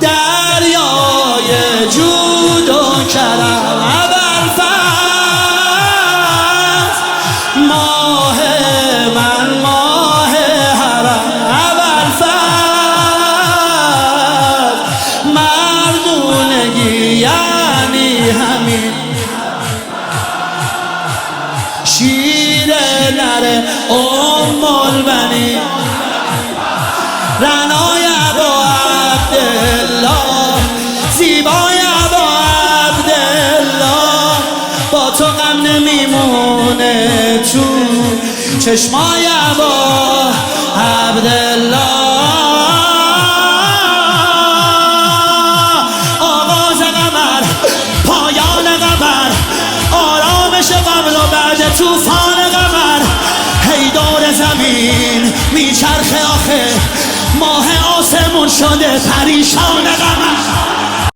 دریای جود و کرم ابوالفضل ماه من ماه حرم ابوالفضل مردونگی یعنی همین شیر نره ام البنین رنای ابا عبدالله زیبای ابا عبدالله با تو غم نمیمونه تو چشمای ابا عبدالله آغاز قمر پایان قمر آرامش قبل و بعد طوفان قمر هی دور زمین میچرخه آخه ماه آسمون شده پریشان